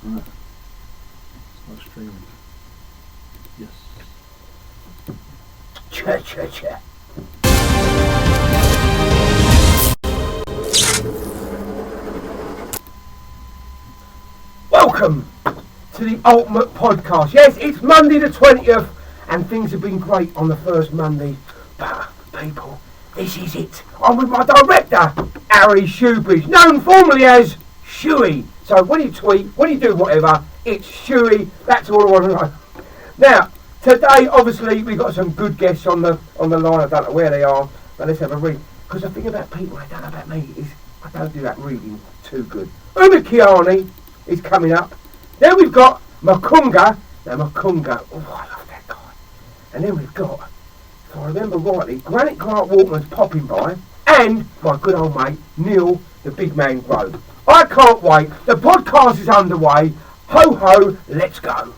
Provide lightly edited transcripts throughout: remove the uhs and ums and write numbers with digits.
Right. Start streaming. Yes. Cha. Welcome to the Ultimate Podcast. Yes, it's Monday the 20th, and things have been great on the first Monday. But, people, this is it. I'm with my director, Harry Shoebridge, known formerly as Shoey. So when you tweet, when you do whatever, it's Shoey. That's all I want to know. Now, today, obviously, we've got some good guests on the line. I don't know where they are, but let's have a read. Because the thing about people, they don't know about me, is I don't do that reading too good. Uma Kiani is coming up. Then we've got Makunga. Now, Makunga, oh, I love that guy. And then we've got, if I remember rightly, Grant Waterman's popping by, and my good old mate, Neil, the big man Grove. I can't wait. The podcast is underway. Ho ho, let's go.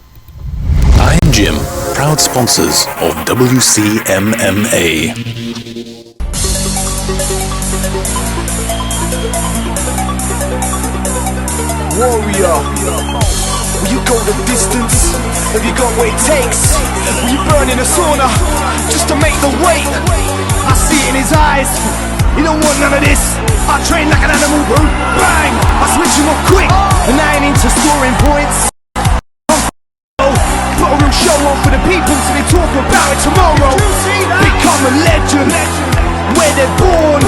I'm Jim, proud sponsors of UCMMA. Warrior, will you go the distance? Have you got what it takes? Will you burn in a sauna just to make the weight? I see it in his eyes. He don't want none of this. I train like an animal. Bang! I switch him up quick, and I ain't into scoring points. Put a real show on for the people so they talk about it tomorrow. Become a legend where they're born.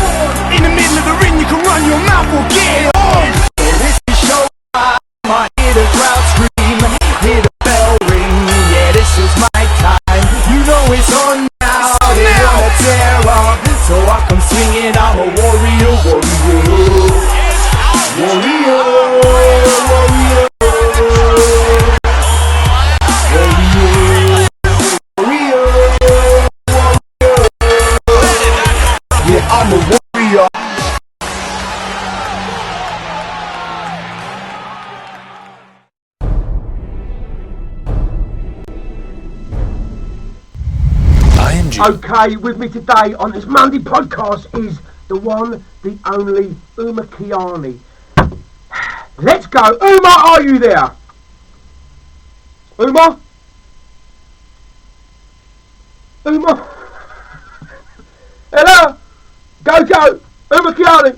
In the middle of the ring, you can run your mouth or get it on. So this is show time. I hear the crowd scream, hear the bell ring. Yeah, this is my time. You know it's on now. They wanna tear up, so I come swinging. I'm a warrior, warrior, warrior, warrior. Yeah, I'm a warrior. Okay, with me today on this Monday podcast is the one, the only Umer Kayani. Let's go. Uma, are you there? Uma? Uma? Hello? Go. Umer Kayani.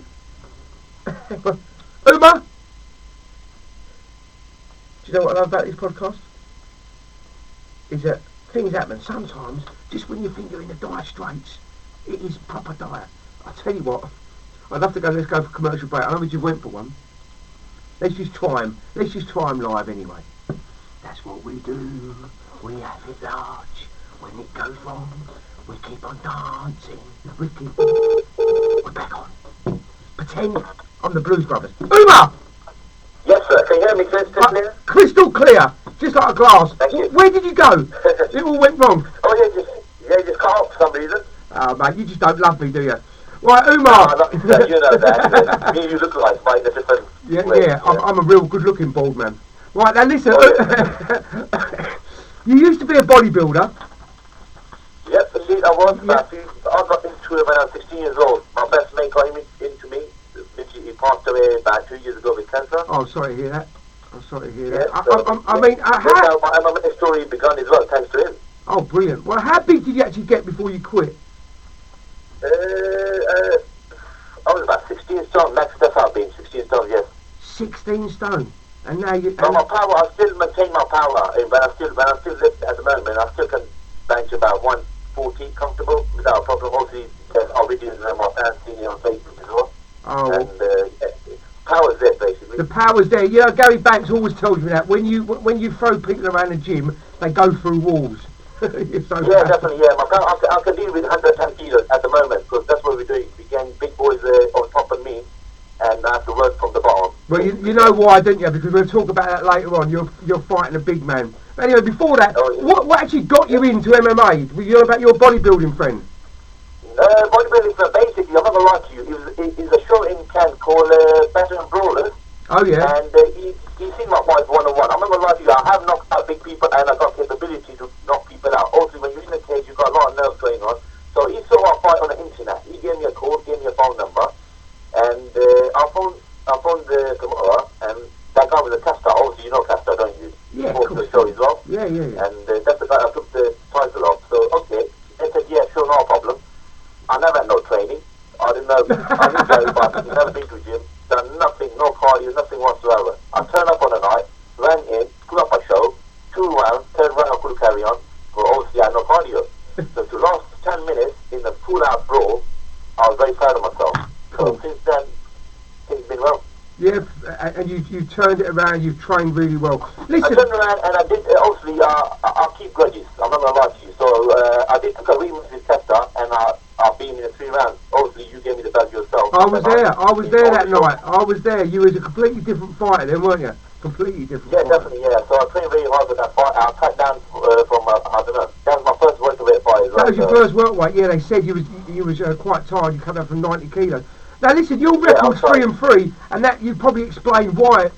Uma? Do you know what I love about this podcast? Is that things happen sometimes just when you think you're in the dire straits. It is proper dire. I tell you what, I'd love to go. Let's go for commercial break. I know we just went for one. Let's just try 'em live anyway. That's what we do. We have it large. When it goes wrong, we keep on dancing. We're back on. Pretend I'm the Blues Brothers. Uma! Yes, sir. Can you hear me crystal clear? Crystal clear, just like a glass. Thank you. Where did you go? It all went wrong. Oh, you just cut off for some reason. Oh, mate, you just don't love me, do you? Right, Uma. No, I love you, sir. You know that. Me and you look like, but in a different way. Yeah. I'm a real good-looking bald man. Right, now listen. You used to be a bodybuilder. Yep, indeed I was. I got into it when I was 16 years old. My best mate got into me. He passed away about 2 years ago with cancer. Oh, sorry to hear that. Yes, how... My MMA story began as well, thanks to him. Oh, brilliant. Well, how big did you actually get before you quit? I was about 16 stone. Max stuff I've been 16 stone, yes. 16 stone. And now you... So my power, I still maintain my power. When I still lift at the moment, I still can bench about 140 comfortable without a problem. Obviously, there's our videos and my fans seeing it on Facebook as well. Oh. And power's there, basically. The power's there. You know, Gary Banks always tells me that when you throw people around the gym, they go through walls. Yeah, definitely. Yeah, I can deal with 110 kilos at the moment because that's what we're doing. We're getting big boys on top of me, and I have to work from the bottom. Well, you know why, don't you? Because we'll talk about that later on. You're fighting a big man. But anyway, before that, what actually got you into MMA? You know about your bodybuilding friend? Bodybuilding friend. Basically, I'm not gonna lie to you. It was a show in Kent called Better and Brawlers. Oh yeah. And he seen my fight 1-on-1. I'm not gonna lie to you. I have knocked out big people, and I got capability to knock people out. Also, when you're in a cage, you've got a lot of nerves going on. So he saw our fight on the internet. He gave me a call, gave me a phone number, and I phoned the promoter, and that guy was a tester. Obviously, you know tester. Yeah. And that's the guy I took the title of. So, okay. They said, yeah, sure, no problem. I never had no training. I didn't know. I didn't go, but I've never been to a gym. Done nothing, no cardio, nothing whatsoever. I turned up on a night, ran in, put up a show, 2 rounds, 3rd round I couldn't carry on. But obviously I had no cardio. So to last 10 minutes in a full-out brawl, I was very proud of myself. Cool. So since then, things been well. Yeah, and you turned it around. You've trained really well. Listen, I turned around and I did. Obviously, I keep grudges. I'm not gonna lie to you. So I did take a rematch with Tester, and I beat him in 3 rounds. Obviously, you gave me the belt yourself. I was there that night. I was there. You was a completely different fighter then, weren't you? Completely different. Yeah, fighter. definitely. Yeah. So I trained very hard for that fight. I cut down from I don't know. That was my first welterweight fight as well. That was your first welterweight. Yeah, they said you was quite tired. You come out from 90 kilos. Now listen, your record's 3-3, and that you probably explained why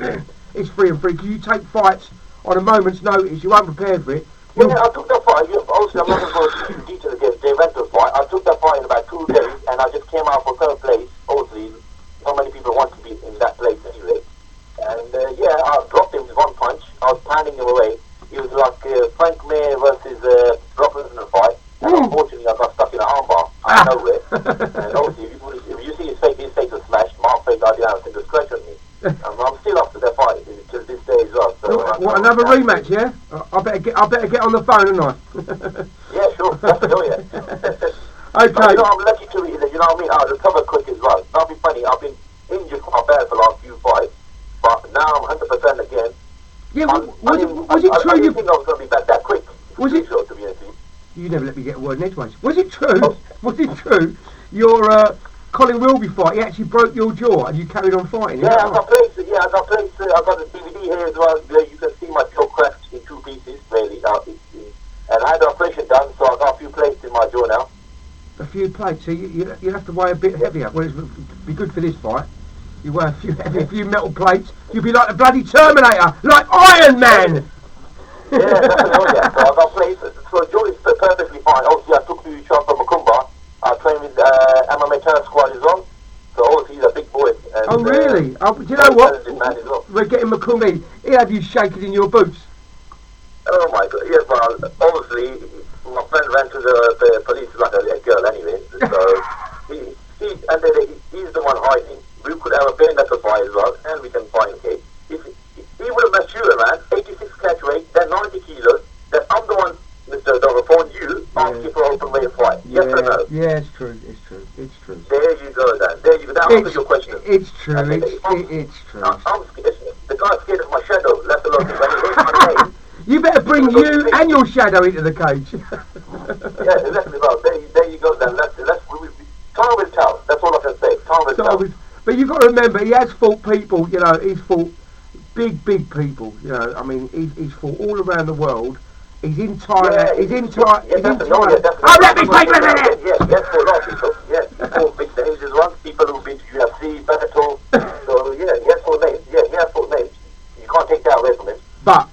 it's 3-3 because you take fights on a moment's notice. You weren't prepared for it. Yeah, I took that fight. Obviously, I'm not going to go into detail against the rental fight. I took that fight in about 2 days, and I just came out for 3rd place. Obviously, not many people want to be in that place anyway. And yeah, I dropped him with 1 punch. I was pounding him away. It was like Frank Mir versus Brock Lesnar fight. And unfortunately, I got stuck in an armbar out of nowhere. And obviously, if you see his face was smashed. My face, I didn't have a single scratch on me. I'm still after that fight to this day as well. So what, another rematch, yeah? I better get on the phone, and Yeah, sure. Definitely, yeah. Okay. But, I'm lucky to, you know what I mean? I'll recover quick as well. That'll be funny. I've been injured quite bad for the last few fights, but now I'm 100% again. Yeah, was it true? I didn't think I was going to be back that quick. Was it? Sure, to be honest with you. You never let me get a word in edgeways. Was it true? Oh. Was it true? Your Colin Wilby fight, he actually broke your jaw and you carried on fighting. Yeah, I got plates. I got the DVD here as well. You can see my jaw cracked in 2 pieces, really. And I had the operation done, so I got a few plates in my jaw now. A few plates, so you have to weigh a bit heavier. Well, it'd be good for this fight. You weigh a few metal plates. You'd be like the bloody Terminator, like Iron Man. Yeah, definitely. Yeah. So I got plates. So jaw is perfectly fine. Obviously, I took 2 shots from Makunga. I train with MMA Terror Squad as well. So obviously he's a big boy. And, oh really? Do you know what? Well. We're getting Makunga. He had you shaking in your boots. Oh my God! Yes, well, obviously my friend ran to the police like a girl anyway. So he's the one hiding. We could have a bare knuckle fight as well, and we can find Kate. If he would have messed you around, 86 catch weight, then 90 kilos, then I'm the one, Mr. Dog, upon you, asking for open weight fight. Yes or no? Yeah, it's true. There you go, then. There you go. That answers your question. It's true. It's true. I'm scared. The guy's scared of my shadow, let alone when he hits my name. You better bring you and your shadow into the cage. Yeah, exactly. Well, there you go, then. Time will tell. That's all I can say. Time will tell. But you've got to remember, he has fought people, you know, he's fought big people, you know, I mean, he's fought all around the world. He's in Thailand. He's in Thailand. Oh, let me speak a minute! Yes, for a lot of people. Yes, for big names as well. People who've been to UFC, Bellator. So, yeah, yes, for names. Yeah, he has fought names. You can't take that away from him. But,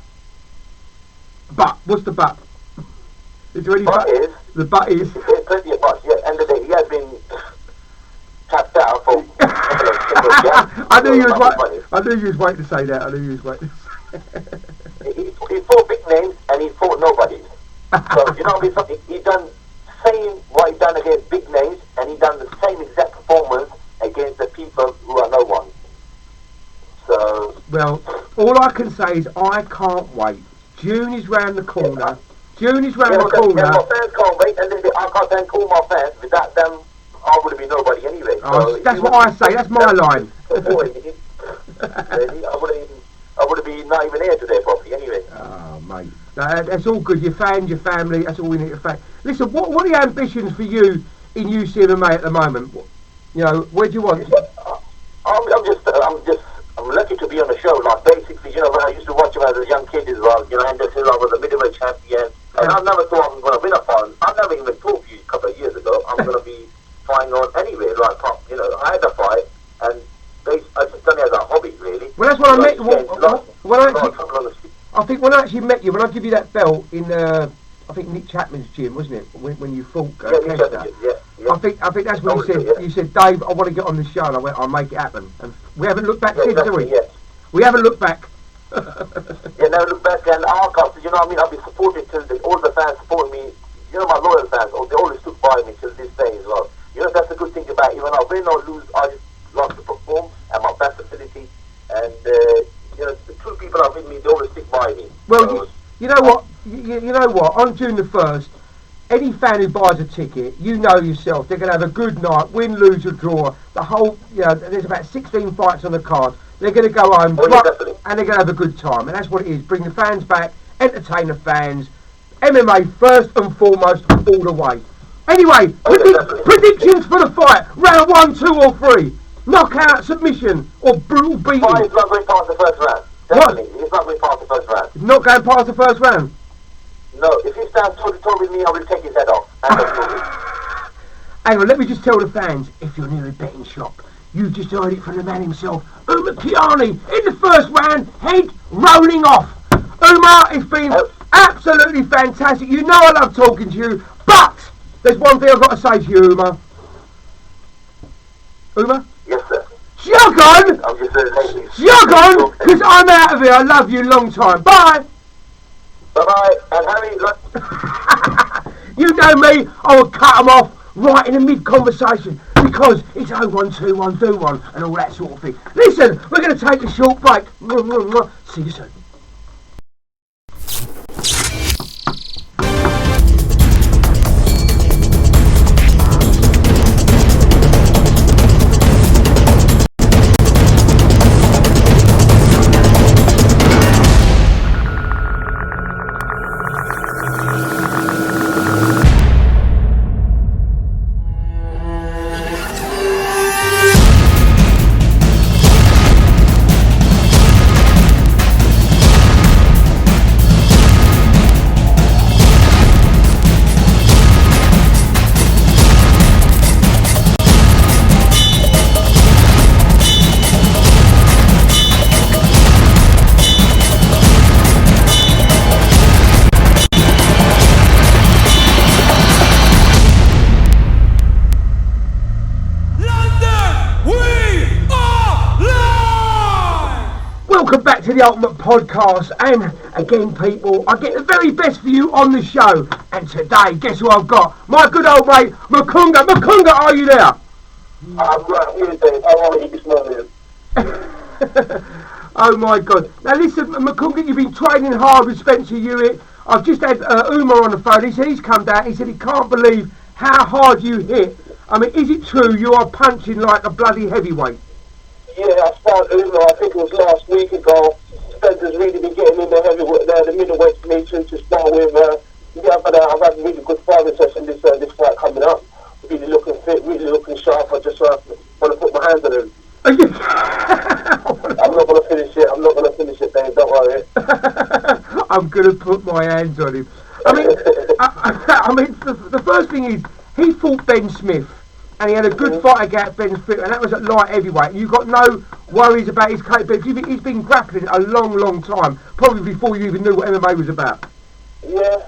what's the but? Is there any but? The but is? There's plenty of buts, yeah. End of the day, he has been tapped out for I knew you was waiting to say that. He fought big names and he fought nobodies. So, you know, he done same what he done against big names, and he done the same exact performance against the people who are no one. So, well, all I can say is I can't wait. June is round the corner. Yeah, my fans can't wait, and then I can't thank all my fans. Without them, I would have been nobody anyway. So that's what I say. That's my line. I would have been not even here today, probably. Anyway. Oh, mate, that's all good. Your fans, your family. That's all we need to fact. Listen, what are the ambitions for you in UCMMA at the moment? You know, where do you want? I'm lucky to be on the show. Like basically, you know, when I used to watch him as a young kid as well. You know, and until I was a middleweight champion, and I never thought I was going to win a fight. I never even thought a couple of years ago I'm going to be fighting on anyway. Like, you know, I had a fight, and I just done it as a hobby, really. Well, that's what I met. I think when I actually met you, when I give you that belt in, I think Nick Chapman's gym, wasn't it? When you fought Kester. I think that's when you said. You said, Dave, I want to get on the show, and I went, I'll make it happen. And we haven't looked back since, do we? Yes. We haven't looked back. Yeah, never look back. And after, you know what I mean, I've been supported till all the fans supporting me. You know, my loyal fans, they always stood by me till this day as well. You know, that's the good thing about it. Even I win or lose, I just love to perform at my best ability. And, you know, the true people are with me, they always stick by me. Well, So, you know what? You know what? On June the 1st, any fan who buys a ticket, you know yourself, they're going to have a good night, win, lose or draw. The whole, you know, there's about 16 fights on the card. They're going to go home and they're going to have a good time. And that's what it is. Bring the fans back, entertain the fans. MMA first and foremost, all the way. Anyway, predictions for the fight. Round 1, 2 or 3. Knockout, submission or brutal beating. He's not going past the first round. Definitely. What? He's not going past the first round. He's not going past the first round? No, if he stands toe-to-toe with me, I will take his head off. Hang on, let me just tell the fans, if you're near a betting shop, you just heard it from the man himself, Umer Kayani, in the first round, head rolling off. Uma, it's been absolutely fantastic. You know I love talking to you, but there's one thing I've got to say to you, Uma. Uma? Yes, sir. Jog on! I'm just Jog on, because I'm out of here. I love you long time. Bye! Bye-bye. And Harry, look. You know me, I will cut them off right in the mid-conversation because it's 0121 do one and all that sort of thing. Listen, we're going to take a short break. See you soon. Welcome back to the Ultimate Podcast, and again people, I get the very best for you on the show, and today, guess who I've got? My good old mate, Makunga. Makunga, are you there? I'm right here, Dave. How are you this morning? Oh my God. Now listen, Makunga, you've been training hard with Spencer Hewitt. I've just had Umer on the phone. He said he's come down. He said he can't believe how hard you hit. I mean, is it true you are punching like a bloody heavyweight? Yeah, I started Umer, I think it was last week ago. Spencer's really been getting in the heavyweight, the middleweight meet to start with. Yeah, but I've had a really good sparring session this fight coming up. Really looking fit, really looking sharp. I just want to put my hands on him. I'm not going to finish it, Dave, don't worry. I'm going to put my hands on him. I mean, the first thing is, he fought Ben Smith, and he had a good fight against Ben Smith, and that was at light heavyweight. You got no worries about his capability. He's been grappling a long, long time, probably before you even knew what MMA was about. Yeah,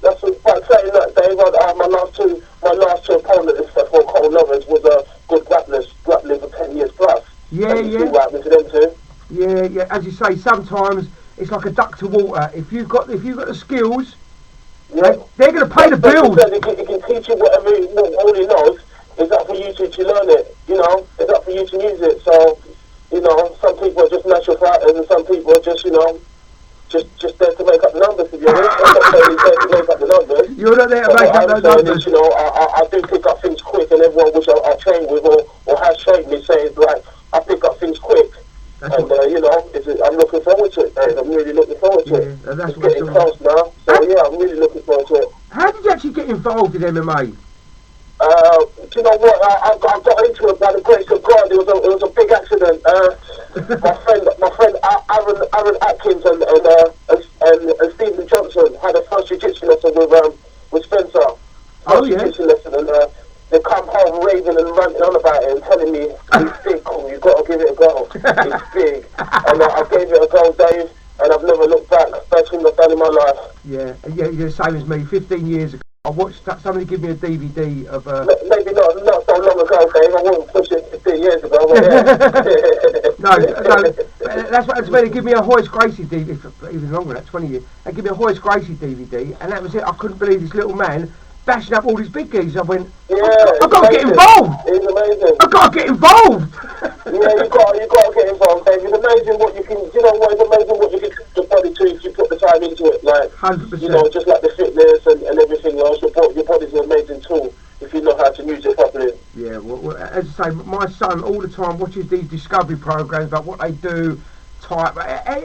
that's what's quite exciting, that Dave. My last two opponents for Cole Lovers was good grappling for 10 years plus. Yeah. To them too. Yeah. As you say, sometimes it's like a duck to water. If you've got the skills, they're going to pay the bills. He can teach you whatever all he knows. It's up for you to learn it. You know, it's up for you to use it. So, you know, some people are just natural fighters, and some people are just, you know, just there to make up the numbers. To be honest, I'm not saying he's there to make up the numbers. You're not there to make up the numbers. You know, I do pick up things quick, and everyone which I train with or has trained me says like I pick up things quick. That's and you know, I'm looking forward to it, Dave. I'm really looking forward to it. That's it's getting close now, so yeah, I'm really looking forward to it. How did you actually get involved in MMA? Do you know what? I got into it by the grace of God. It was a big accident. my friend Aaron Atkins and Stephen Johnson had a first jiu-jitsu lesson with Spencer. Jiu-jitsu lesson, and they come home raving and ranting on about it and telling me he's big, cool, you've got to give it a go. He's big, and I gave it a go, Dave, and I've never looked back. Best thing I've done in my life. Yeah, you're the same as me. 15 years ago, I watched somebody give me a DVD of. Maybe not so long ago. ago, Dave. I wasn't pushing 15 years ago. But no, that's what they give me a Horace Gracie DVD, for even longer than that, 20 years. They give me a Horace Gracie DVD, and that was it. I couldn't believe this little man bashing up all these big geese. I went, I've got to get involved. It's amazing. I've got to get involved. Yeah, you got to get involved, Dave. It's amazing what you can. You know what? It's amazing what you can put your body to if you put the time into it. Like 100%. You know, just like the fitness and everything else. Your body's an amazing tool if you know how to use it properly. Yeah, well, as I say, my son all the time watches these discovery programs about what they do, type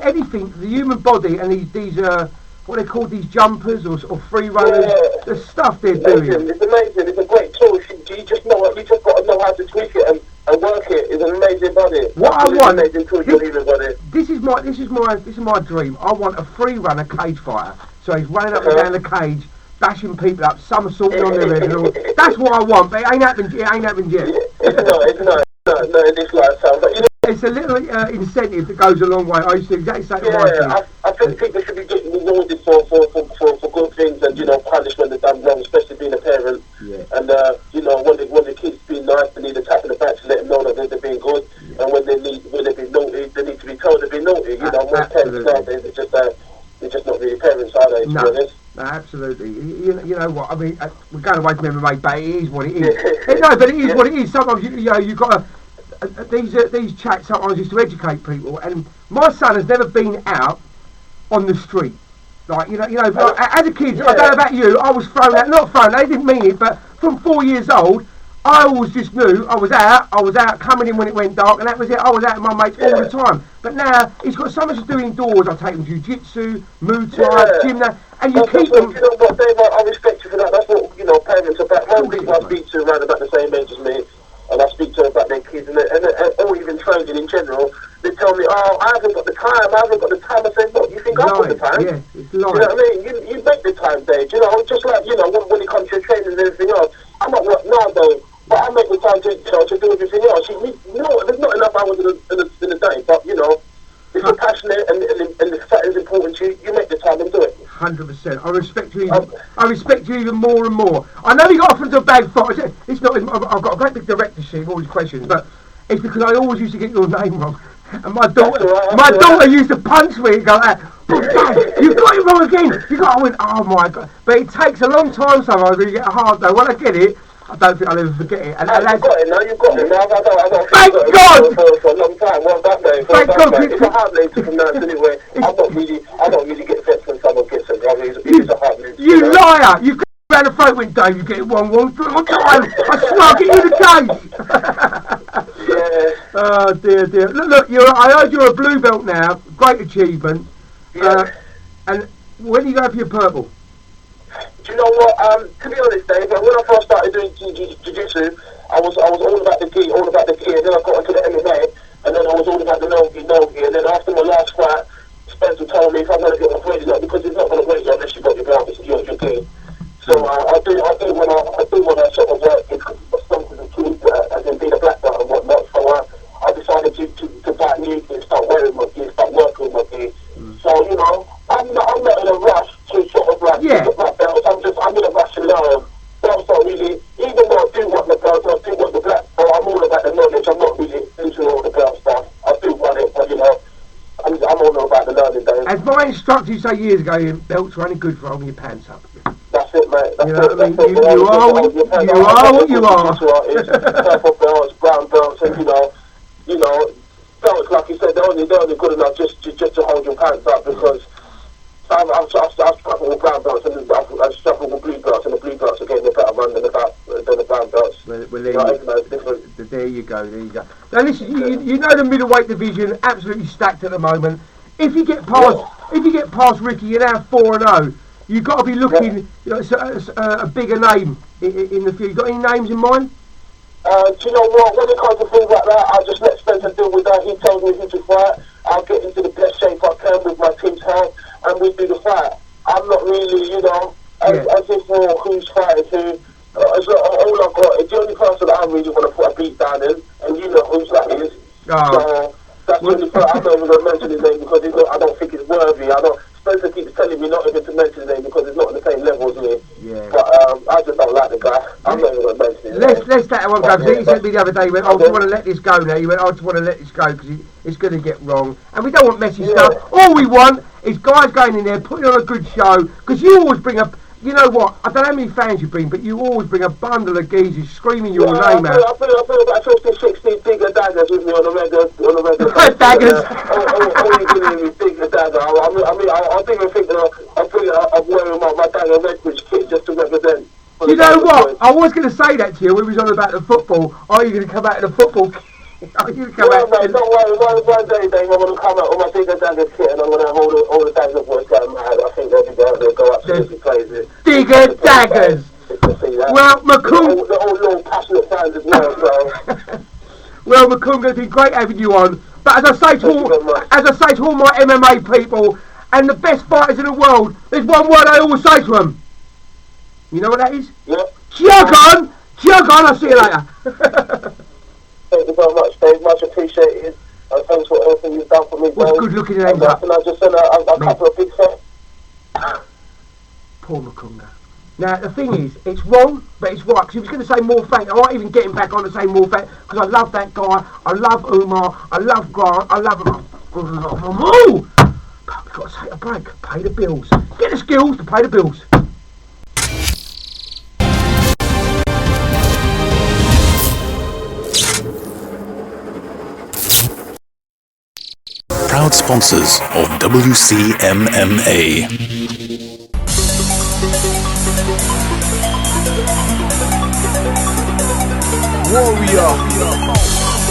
anything, the human body, and these what they call these jumpers or free runners, the stuff they're doing. It's amazing. It's a great tool. You just got to know how to tweak it and work it. It's an amazing body. What I want, amazing tool, your human body. This is my dream. I want a free runner cage fighter. So he's running up and down the cage, bashing people up, somersaulting on their head and all. That's what I want, but it ain't happened yet. It's not in this lifetime. But you know, it's a little incentive that goes a long way. I used to exactly say to my kids. I think people should be getting rewarded for good things and, you know, punish when they've done wrong, especially being a parent. Yeah. And, you know, when the kids being nice, they need a tap in the back to let them know that they're being good. Yeah. And when they've been naughty, they need to be told they've been naughty. You know, most parents nowadays, they're just not really parents, are they, to be honest? No, absolutely. You know what? I mean, we're going away from MMA, but it is what it is. No, but it is what it is. Sometimes you've got to. These chats sometimes used to educate people, and my son has never been out on the street. Like as a kid, I don't know about you, I was not thrown. They didn't mean it, but from 4 years old, I always just knew I was out coming in when it went dark, and that was it. I was out with my mates all the time. But now he's got so much to do indoors. I take him jiu-jitsu, Muay Thai, gymnast, and you keep them. You know what, Dave? I respect you for that. That's what parents are about. Most people I speak to around about the same age as me, and I speak to them about their kids, and or even training in general. They tell me, "Oh, I haven't got the time. I say, "Look, you think I've got the time? Yeah, it's you know what I mean? You make the time, Dave. You know, just like when it comes to your training and everything else. I'm not work now, Dave. But I make the time to do everything else. You know, there's not enough hours in the day. But if you're passionate and the fact is important to you, you make the time and do it. 100%. I respect you even more and more. I know you got off into a bag fight. It's not. I've got a great big director sheet of all these questions, but it's because I always used to get your name wrong. And my daughter used to punch me and go, "Dad, you got it wrong again." I went, "Oh my God!" But it takes a long time sometimes when you get a hard day. When I get it, I don't think I'll ever forget it. And you've got it now. You've got it now. I don't Thank God! For a long time. Well, that name. Thank God! It's a hard name to pronounce anyway. I don't really get vexed when someone gets it wrong. It's a hard name. You liar! You ran the throat when Dave, you get it wrong time. I swear I'll get you in the cage. Yeah. Oh dear. Look, I heard you're a blue belt now. Great achievement. Yeah. And when are you going for your purple? Do you know what? To be honest, Dave, when I first started doing jiu-jitsu, I was all about the gi, and then I got into the MMA, and then I was all about the no gi, and then after my last fight, Spencer told me if I'm going to get my weight up, because it's not going to weight you unless you've got your belt, it's your gi. So I do when I sort of work with something to keep, as in being a black belt and whatnot. So I decided to buy new gi, start wearing my gi, start working with my gi. So I'm not in a rush to sort of like get my belts. I'm in a rush to learn. Belts don't really, even though I do want the belts, I do want the black belt. I'm all about the knowledge. I'm not really into all the belt stuff. I do want it, but I'm all about the learning, Dave. As my instructor used to say years ago, belts are only good for holding your pants up. That's it, mate. You know what I mean? You are what you are. Purple belts, brown belts, and belts, like you said, they're only good enough just to hold your pants up, because I've struggled with brown belts and I've struggled with blue belts, and the blue belts are getting a better run than the brown belts. There you go. Now listen, you know the middleweight division absolutely stacked at the moment. If you get past Ricky, you're now 4-0. You've got to be looking a bigger name in the field. You got any names in mind? Do you know what? When it comes to things like that, I just let Spencer deal with that. He tells me who to fight. I'll get into the best shape I can with my team's help, and we do the fight. I'm not really, as if for who's fighting who. All I've got is the only person that I really want to put a beat down in, and you know who that is. So that's the only person. I'm not even going to mention his name because I don't think it's worthy. Spencer keeps telling me not even to mention his name because it's not on the same level as me. Yeah. But I just don't like the guy. I'm not even going to mention his name. let's let that one go. He said to me the other day, he went, I just want to let this go now. He went, I just want to let this go because it's going to get wrong. And we don't want messy stuff. All we want is guys going in there, putting on a good show, because you always bring up, you know what, I don't know how many fans you bring, but you always bring a bundle of geezers screaming your name out. I feel about 50, 60 bigger daggers with me on a regular basis. Daggers? All you giving me bigger daggers. I didn't think that I'm wearing my dagger Redbridge kit just to represent. Do you know what? I was going to say that to you when we was on about the football. Are you going to come out in the football kit? Are you going to come out in... Don't worry, one day, Dave, I'm going to come out with my bigger dagger kit and I'm going to have all the dagger boys going mad. I think they'll go absolutely crazy. Bigger daggers! Well, Makunga... They're all little passionate fans as well, so... Well, Makunga, it's been great having you on. But as I say to all my MMA people and the best fighters in the world, there's one word I always say to them. You know what that is? Yeah. Jog on! I'll see you later. Thank you very much, Dave. Much appreciated. Thanks for everything you've done for me, Dave. What's good looking at that? And I just sent a couple of big fans. Poor Makunga. Now, the thing is, it's wrong, but it's right, because he was going to say more thanks. I might even get him back on to say more thanks, because I love that guy. I love Umar. I love Grant. I love him. Oh! But we've got to take a break. Pay the bills. Get the skills to pay the bills. Proud sponsors of WCMMA. Warrior,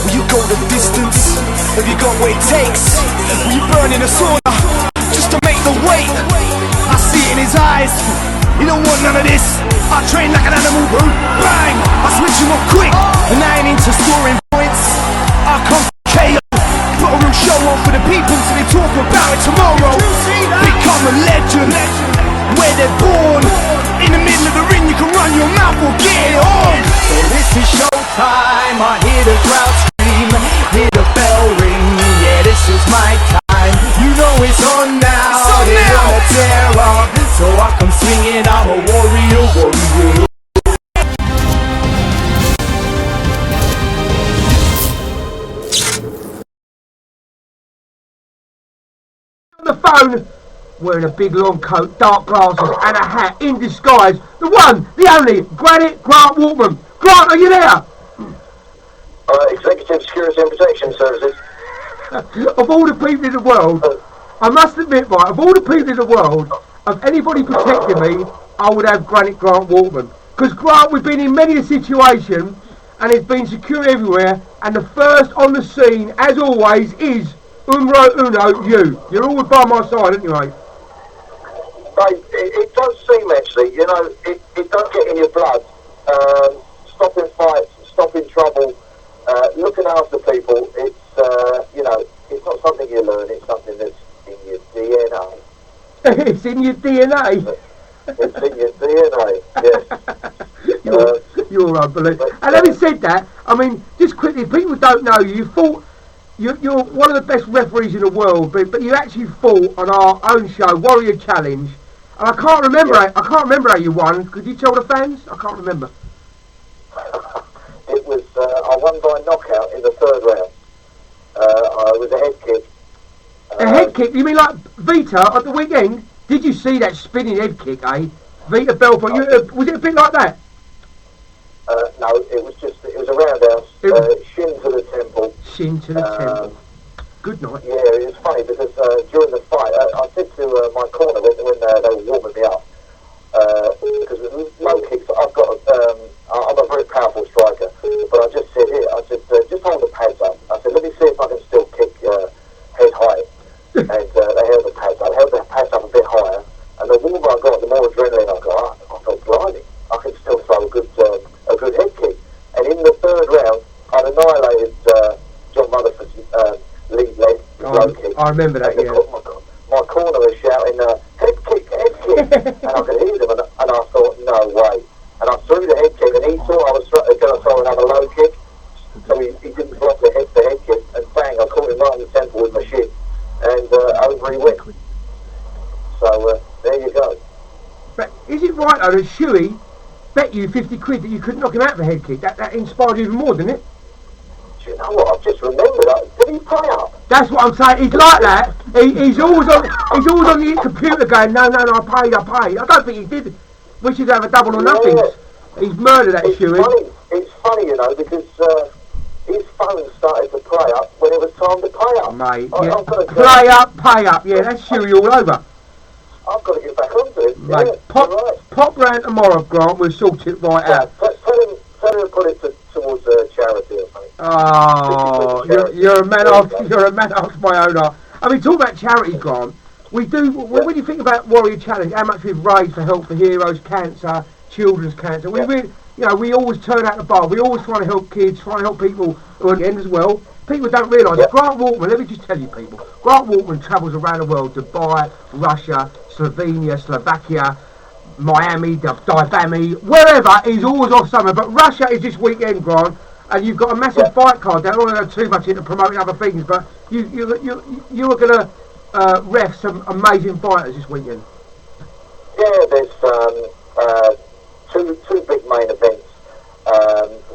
will you go the distance? Have you got what it takes? Will you burn in a sauna just to make the weight? I see it in his eyes. You don't want none of this. I train like an animal. Bang! I switch him up quick, and I ain't into scoring points. I come KO. Put a real show on for the people so they talk about it tomorrow. Become a legend where they're born. In the middle of the ring, you can run your mouth or get it on. So this is showtime. I hear the crowd scream, hear the bell ring. Yeah, this is my time. You know it's on now. They're gonna tear up, so I come swinging. I'm a warrior. On the phone, wearing a big long coat, dark glasses and a hat, in disguise, the one, the only, Grant Waterman. Grant, are you there? Executive Security and Protection Services. Of all the people in the world, I must admit, right, of all the people in the world, of anybody protecting me, I would have Grant Waterman. Because Grant, we've been in many a situation, and it's been secure everywhere, and the first on the scene, as always, is you. You're always by my side, aren't you, mate? It does seem, actually, you know, it does get in your blood. Stopping fights, stopping trouble, looking after people, it's, you know, it's not something you learn, it's something that's in your DNA. It's in your DNA? It's in your DNA, yes. You're unbelievable. And having said that, I mean, just quickly, people don't know you fought. You're one of the best referees in the world, but you actually fought on our own show, Warrior Challenge, and I can't remember how you won. Could you tell the fans? I can't remember. It was I won by knockout in the third round. It was a head kick. A head kick? You mean like Vita at the weekend? Did you see that spinning head kick, eh? Vita Belfort. Was it a bit like that? No, it was a roundhouse. Shin to the temple. Shin to the temple. Good night. Yeah, it was funny because during the fight, I said to my corner when they were warming me up, because with low kicks, I'm a very powerful striker, but I just said here, I said, just hold the pads up. I said, let me see if I can still kick head high. And they held the pads up. I held the pads up a bit higher, and the warmer I got, the more adrenaline I got. I thought, blimey, I can still throw a good head kick. And in the third round, I'd annihilated John Rutherford's lead leg low kick. I remember that, yeah. My corner was shouting, head kick, and I could hear them, and I thought, no way. And I threw the head kick, and he thought I was going to throw another low kick, so he didn't block the head kick, and bang, I caught him right in the temple with my shin, and over he went. So there you go. But is it right though that Shuey bet you 50 quid that you couldn't knock him out of a head kick. That inspired you even more, didn't it? Do you know what? I've just remembered. Did he pay up? That's what I'm saying. He's like that. He's always on the computer going, no, I paid. I don't think he did. We should have a double or nothing. He's murdered that shoe. It's funny, you know, because his phone started to play up when it was time to pay up. Mate, Play up, pay up. Yeah, that's shoey all over. I've got to get back onto it. Mate, right. pop round tomorrow, Grant. We'll sort it right out. Tell him to put it towards charity or something. Oh, you're a man after my own heart. I mean, talk about charity, Grant. We do. When you think about Warrior Challenge, how much we've raised for Help for Heroes, cancer, children's cancer. We really, you know, we always turn out the bar. We always try to help kids, try to help people who are at the end as well. People don't realise Grant Waterman, let me just tell you people, Grant Waterman travels around the world, Dubai, Russia, Slovenia, Slovakia, Miami, Divami, wherever. He's always off somewhere. But Russia is this weekend, Grant, and you've got a massive fight card. I don't want to go too much into promoting other things, but you are going to ref some amazing fighters this weekend. Yeah, there's two big main events.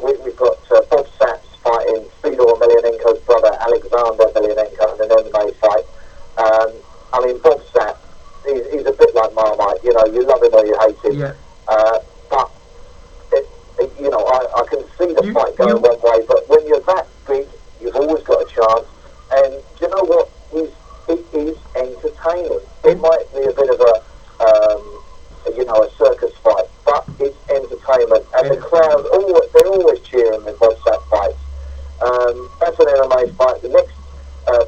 We've got Bob Saps fighting Fedor Emelianenko's brother Alexander Emelianenko in an MMA fight. I mean, Bob Saps, he's a bit like Marmite. You know, you love him or you hate him. Yeah. But you know, I can see the fight going one way. But when you're that big, you've always got a chance. And you know what? It is entertaining. It might be a bit of a circus fight, but it's entertainment, and the crowd they're always cheering when Bob Sapp fights. That's an MMA fight. The next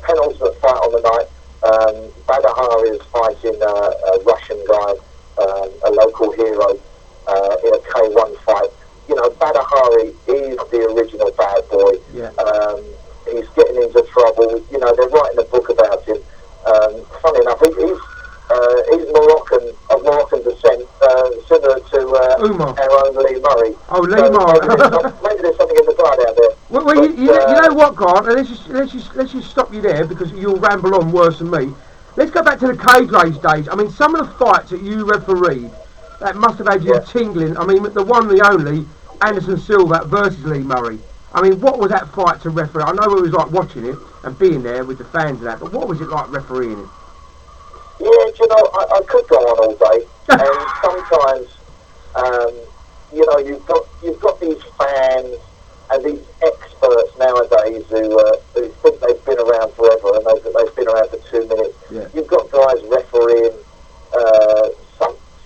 penultimate fight on the night, Badahari is fighting a Russian guy, a local hero, in a K1 fight. You know, Badahari is the original bad boy. Yeah. He's getting into trouble. You know, they're writing a book about him. Funny enough, he's of Moroccan descent, similar to our own Lee Murray. Oh, Lee Murray. Maybe there's something in the blood out there. Well, you know what, Grant? Let's just stop you there because you'll ramble on worse than me. Let's go back to the cage rage days. I mean, some of the fights that you refereed that must have had you tingling. I mean, the one, the only Anderson Silva versus Lee Murray. I mean, what was that fight to referee? I know it was like watching it and being there with the fans and that, but what was it like refereeing it? Yeah, you know, I could go on all day, and sometimes, you know, you've got these fans and these experts nowadays who think they've been around forever and they've been around for 2 minutes. Yeah. You've got guys refereeing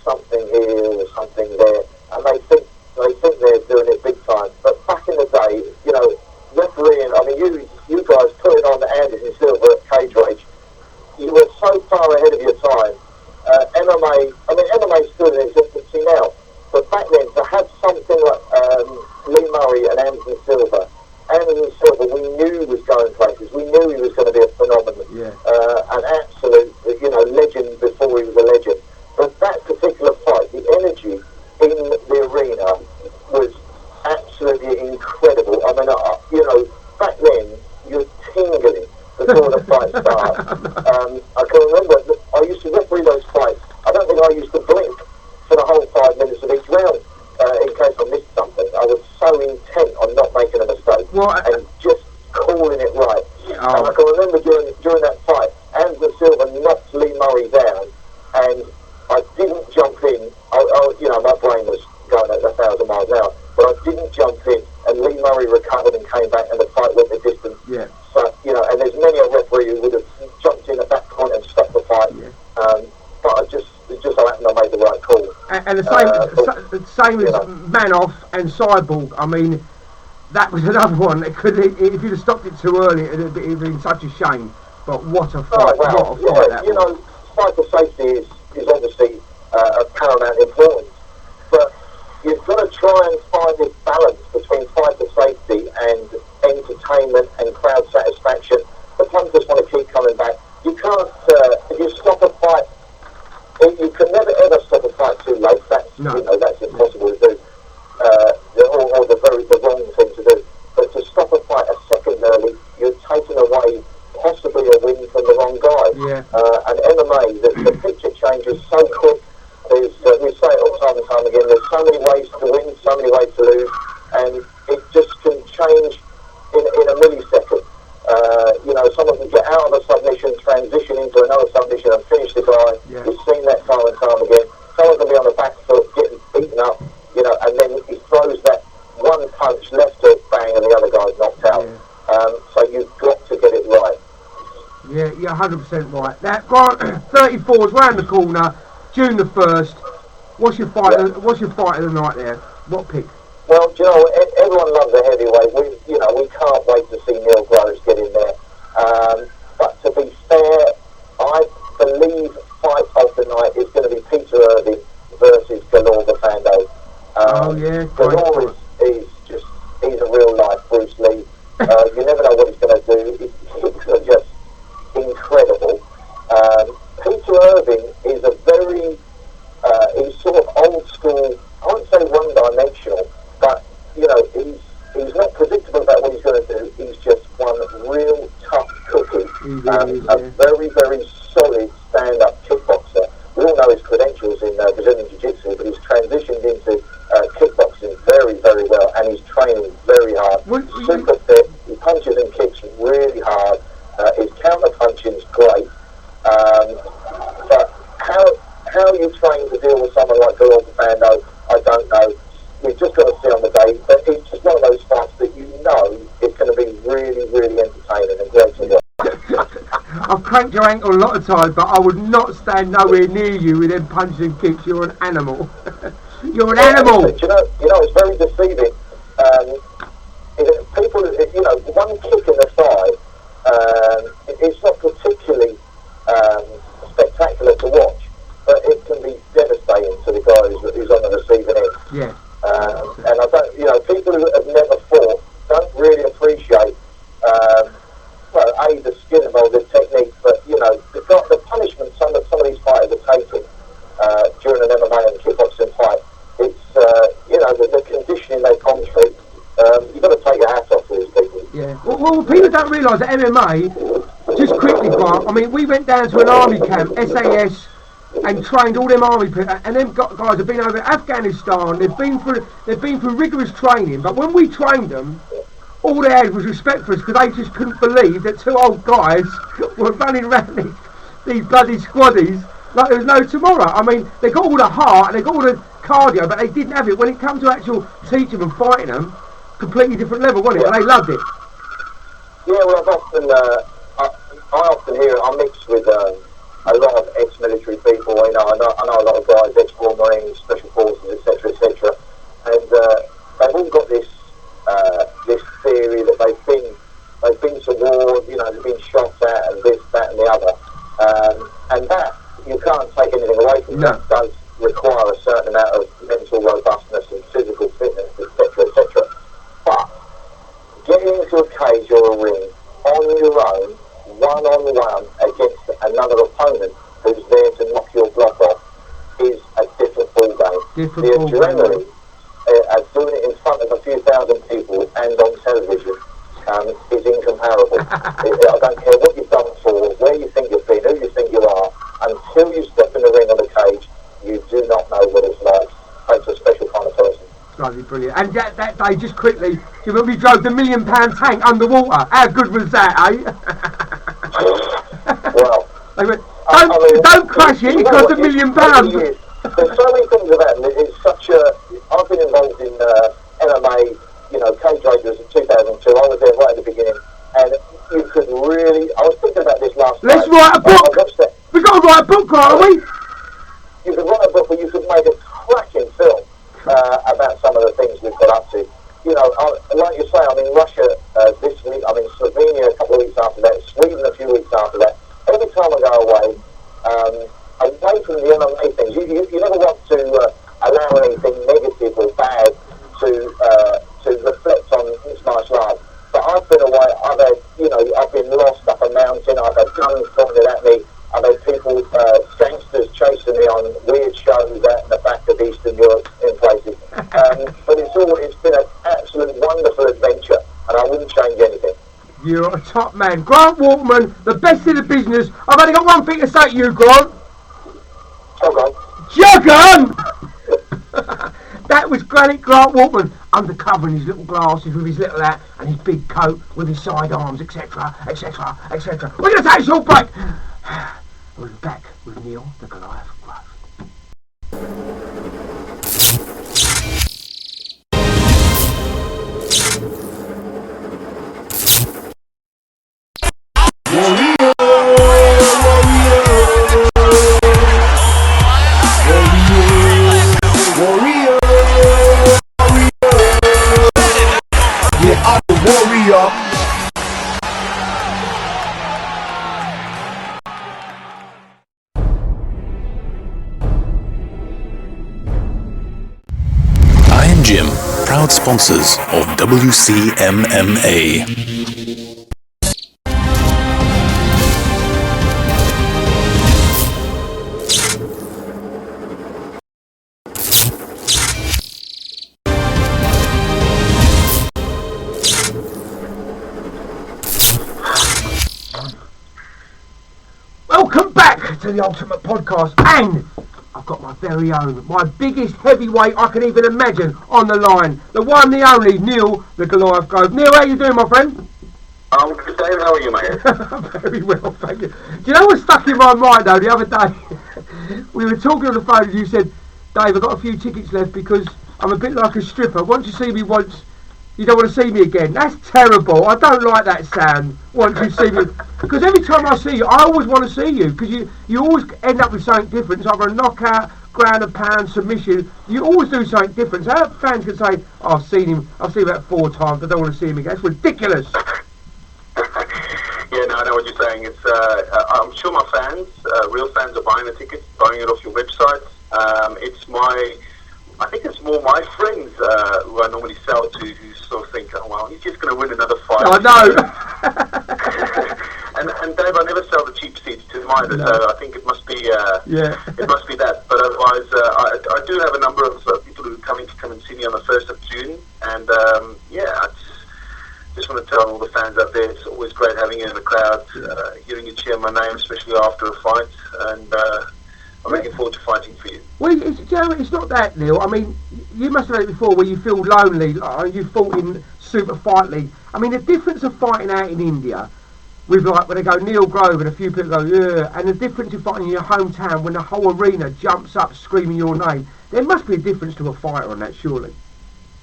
something here or something there, and they think they're doing it big time. But back in the day, you know, refereeing. I mean, you guys putting on the Anderson Silva at Cage Rage. You were so far ahead of your time. MMA is still in existence now, but back then to have something like Lee Murray and Anderson Silva we knew was going places. We knew he was going to be a phenomenon, an absolute, you know, legend before he was a legend. But that particular fight, the energy in the arena was absolutely incredible. I mean, you know, back then you're tingling before the fight starts. I can remember I used to referee those fights. I don't think I used to blink for the whole 5 minutes of each round in case I missed something. I was so intent on not making a mistake and just calling it right. And I can remember during that fight, Anderson Silva knocked Lee Murray down, and I didn't jump in. You know, my brain was going at 1,000 miles an hour, but I didn't jump in, and Lee Murray recovered and came back, and the fight went the distance. Yeah. So, you know, and there's many a referee who would have jumped in at that point and stopped the fight. Yeah. But it just so happened I made the right call. And the same as Manoff and Cyborg. I mean, that was another one. If you'd have stopped it too early, it'd have been such a shame. But what a fight! Oh, wow. What a fight that you was. know, fight for safety is obviously of paramount importance. But you've got to try and find this balance between fight for safety and entertainment and crowd satisfaction. The punters want to keep coming back. You can't, if you stop a fight, you can never ever stop a fight too late. That's that's impossible to do, or the wrong thing to do. But to stop a fight a second early, you're taking away possibly a win from the wrong guy. Yeah. And MMA, the picture changes so quick. We say it all the time and time again. There's so many ways to win, so many ways to lose, and it just can change in a millisecond. Someone can get out of a submission, transition into another submission and finish the guy. Yeah. We've seen that time and time again. Someone can be on the back foot, getting beaten up, and then he throws that one punch, left hook, bang, and the other guy's knocked out. Yeah. So you've got to get it right. Yeah, you're 100% right. Now, Grant, 34's round the corner, June the 1st. What's your fight? Yeah. What's your fight of the night there? What pick? Well, everyone loves a heavyweight. We can't wait to see Neil Groves get in there. But to be fair, I believe fight of the night is going to be Peter Irving versus Galore Bafando. Galore he's a real life Bruce Lee. You never know what he's going to do. His kicks are just incredible. Peter Irving is he's sort of old school. I wouldn't say one-dimensional, but he's not predictable about what he's going to do. He's just one real tough cookie, a very, very solid stand-up kickboxer. We all know his credentials in Brazilian Jiu-Jitsu, but he's transitioned into kickboxing very, very well, and he's training very hard. Super fit. He punches and kicks really hard. His counter-punching's great. But how you train to deal with someone like Galore Bafando, I don't know. We've just got to see on the day, but it's just one of those fights that it's going to be really, really entertaining and great to watch. I've cranked your ankle a lot of times, but I would not stand nowhere near you with them punches and kicks. You're an animal. You're an animal. You know, it's very deceiving. People, one kick in the thigh, it's not particularly spectacular to watch, but it can be devastating to the guy who's on the receiving end. Yeah. And I don't, people who have never fought don't really appreciate, the skill involved, the technique, but the punishment some of these fighters are taking during an MMA and kickboxing fight. It's the conditioning they've gone through. You've got to take your hat off to these people. Yeah. Well, people don't realise that MMA, just quickly, Grant. I mean, we went down to an army camp, SAS. And trained all them army people, and them guys have been over Afghanistan. They've been through rigorous training. But when we trained them, all they had was respect for us because they just couldn't believe that two old guys were running around these bloody squaddies like there was no tomorrow. I mean, they got all the heart and they got all the cardio, but they didn't have it when it comes to actual teaching them and fighting them. Completely different level, wasn't it? And they loved it. Yeah, well, I often hear it. I mix with a lot of ex-military people. I know a lot of guys, ex-Royal Marines, Special Forces, etc., etc., and they've all got this theory that they've been to war, they've been shot at, and this, that, and the other, and that you can't take anything away from. No. That does require a certain amount of mental robustness and physical fitness, etc., etc. But getting into a cage or a ring on your own, one-on-one against another opponent who's there to knock your block off is a different ball game. The adrenaline of doing it in front of a few thousand people and on television is incomparable. I don't care what you've done for, where you think you've been, who you think you are, until you step in the ring or the cage, you do not know what it's like. It's a special kind of person. Bloody brilliant. And that day, just quickly, do you remember we drove the £1 million tank underwater? How good was that, eh? Well, they went, don't crash it, it cost £1 million. There's so many things about it. It's such a... I've been involved in MMA, cage racers in 2002. I was there right at the beginning, and you could really... I was thinking about this last night. Let's write a book! We've got to write a book, aren't we? You could write a book, but you could make a cracking film about some of the things we've got up to. Like you say, I'm in Russia this week, I'm in Slovenia a couple of weeks after that, Sweden a few weeks after that. Every time I go away from the MMA things, you never want to allow anything negative or bad to reflect on mixed martial arts. But I've been away, I've been lost up a mountain, I've had guns pointed at me, I've had people, gangsters chasing me on weird shows out in the back of Eastern Europe in places. But it's been an absolute wonderful adventure, and I wouldn't change anything. You're a top man. Grant Waterman, the best in the business. I've only got one thing to say to you, Grant. Oh, God. Juggun! that was Grant Waterman, undercover in his little glasses with his little hat and his big coat with his sidearms, etc., etc., etc. We're going to take a short break. We'll be back with Neil, the Goliath Grove. Jim, proud sponsors of WCMMA. Welcome back to the Ultimate Podcast, and I've got my very own, my biggest heavyweight I can even imagine on the line. The one, the only, Neil, the Goliath Grove. Neil, how you doing, my friend? I'm good, Dave. How are you, mate? Very well, thank you. Do you know what's stuck in my mind, though, the other day? We were talking on the phone and you said, Dave, I've got a few tickets left because I'm a bit like a stripper. Once you see me once, you don't want to see me again. That's terrible. I don't like that sound. Once you see me, because every time I see you, I always want to see you because you always end up with something different. It's either a knockout, ground and pound, submission. You always do something different. So how fans can say, oh, I've seen him about 4 times. I don't want to see him again. It's ridiculous. Yeah, no, I know what you're saying. It's I'm sure my fans, real fans, are buying the tickets, buying it off your website. I think it's more my friends who I normally sell to who sort of think, oh, well, he's just going to win another fight. I know. and Dave, I never sell the cheap seats to them either, so I think it must be it must be that. But otherwise, I do have a number of people who are coming to come and see me on the 1st of June, and I just want to tell all the fans out there, it's always great having you in the crowd, hearing you cheer my name, especially after a fight, and I'm looking forward to fighting for you. Well, it's not that, Neil. I mean, you must have had it before where you feel lonely. You fought in Super Fight League. I mean, the difference of fighting out in India, with like when they go Neil Grove and a few people go, yeah, and the difference of fighting in your hometown when the whole arena jumps up screaming your name. There must be a difference to a fighter on that, surely.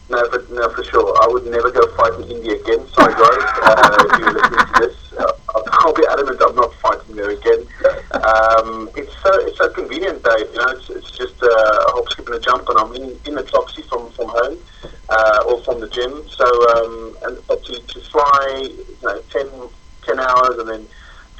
No, for sure. I would never go fight in India again. Sorry, guys, if you're listening to this. I'll be adamant I'm not fighting there again. It's so convenient, Dave. You know, it's just a hop, skip, and a jump, and I'm in the taxi from home or from the gym. So, but to fly, 10 hours and then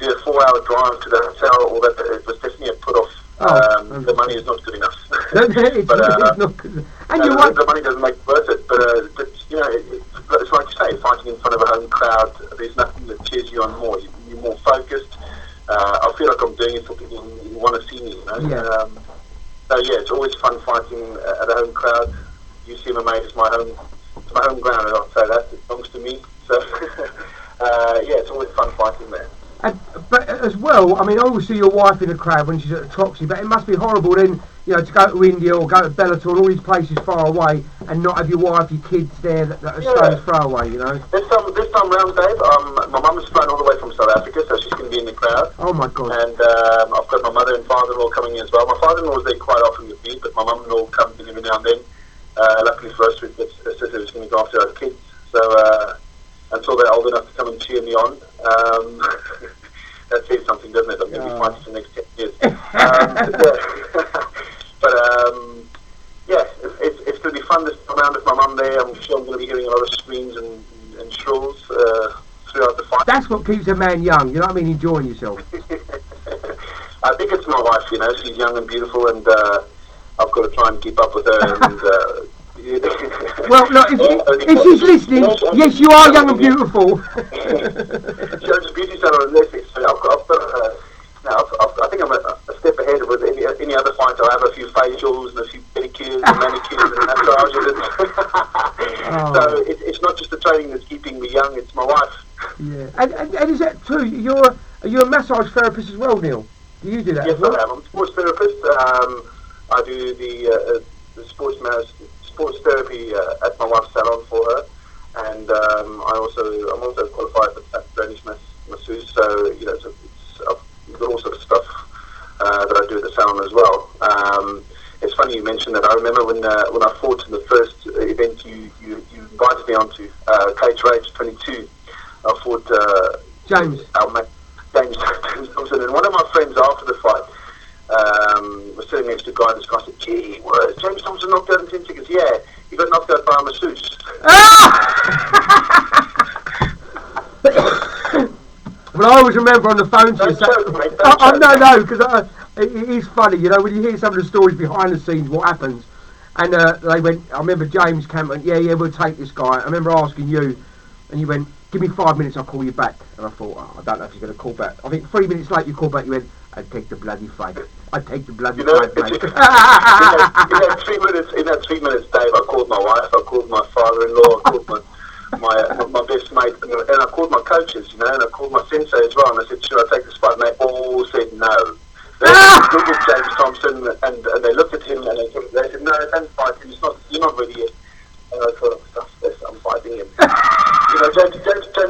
do a 4-hour drive to the hotel, all that, it was definitely a put off. The money is not good enough. It's not good. And the money doesn't make it worth it. But you know, it's like you say, fighting in front of a home crowd. There's nothing that cheers you on more. You're more focused. I feel like I'm doing it for people who want to see me. You know. Yeah. So yeah, it's always fun fighting at a home crowd. UCMMA is my home ground, and I'll say that it belongs to me. So it's always fun fighting there. But as well, I mean, I always see your wife in the crowd when she's at the Troxy, but it must be horrible then, to go to India or go to Bellator and all these places far away and not have your wife, your kids there that are stones throw away, This time round, Dave, my mum has flown all the way from South Africa, so she's going to be in the crowd. Oh my God. And I've got my mother and father-in-law coming in as well. My father-in-law is there quite often with me, but my mum-in-law comes in every now and then. Luckily for us, we've got a sister who's going to go after our kids, so until they're old enough to come and cheer me on. That says something, doesn't it? I'm going to be fighting for the next 10 years. It's going to be fun this time around with my mum there. I'm sure I'm going to be hearing a lot of screams and shrills throughout the fight. That's what keeps a man young, you know what I mean? Enjoying yourself. I think it's my wife, she's young and beautiful, and I've got to try and keep up with her. And, well, look, if she's listening, yes, you are young and beautiful. She owns a beauty salon on Netflix. So I think I'm a step ahead with any other fighter. I have a few facials and a few pedicures and manicures and massages. So it's not just the training that's keeping me young, it's my wife. Yeah. And is that true? Are you a massage therapist as well, Neil? Do you do that? Yes, I am. I'm a sports therapist. I do the sports sports therapy at my wife's salon for her, and I'm also qualified for Danish masseuse. So I've got all sorts of stuff that I do at the salon as well. It's funny you mentioned that. I remember when I fought in the first event you invited me onto, Cage Rage 22. I fought James. James Thompson, and one of my friends after the fight was sitting next to a guy, and this guy said, "Gee, what, James Thompson knocked out in 10 seconds?" Yeah, he got knocked out by a masseuse. Well, I always remember on the phone to you. No, because it is funny, you know, when you hear some of the stories behind the scenes, what happens. And they went, I remember James Cameron, yeah, we'll take this guy. I remember asking you, and you went, "Give me 5 minutes, I'll call you back." And I thought, I don't know if he's going to call back. I think 3 minutes later you called back, you went, "I'd take the bloody fight. I'd take the bloody fight, mate." In that 3 minutes, Dave, I called my wife, I called my father-in-law, I called my best mate, and I called my coaches, you know, and I called my sensei as well, and I said, "Should I take this fight?" And they all said no. They looked at James Thompson, and they looked at him, and they said, "No, don't fight him. You're not ready yet." And I thought, I'm fighting him. You know, James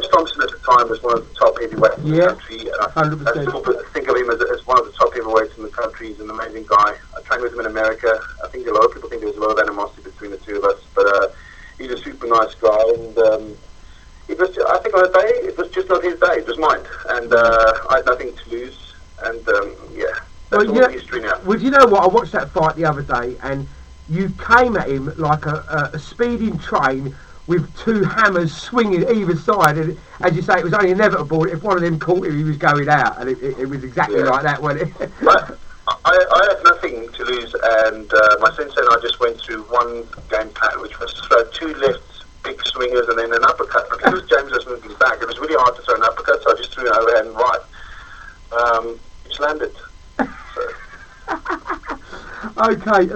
Thompson at the time was one of the top heavyweights in the country, and I 100%. still think of him as one of the top heavyweights in the country. He's an amazing guy. I trained with him in America. I think a lot of people think there was a lot of animosity between the two of us, but he's a super nice guy, and I think on that day, it was just not his day, it was mine, and I had nothing to lose, and that's all history now. Well, you know what, I watched that fight the other day, and you came at him like a speeding train with two hammers swinging either side, and as you say, it was only inevitable. If one of them caught him, he was going out, and it was exactly like that, wasn't it? I had nothing to lose, and my sensei and I just went through one game plan, which was throw two lefts, big swingers, and then an uppercut. Because James was moving back, it was really hard to throw an uppercut, so I just threw an overhand right, which landed. Okay,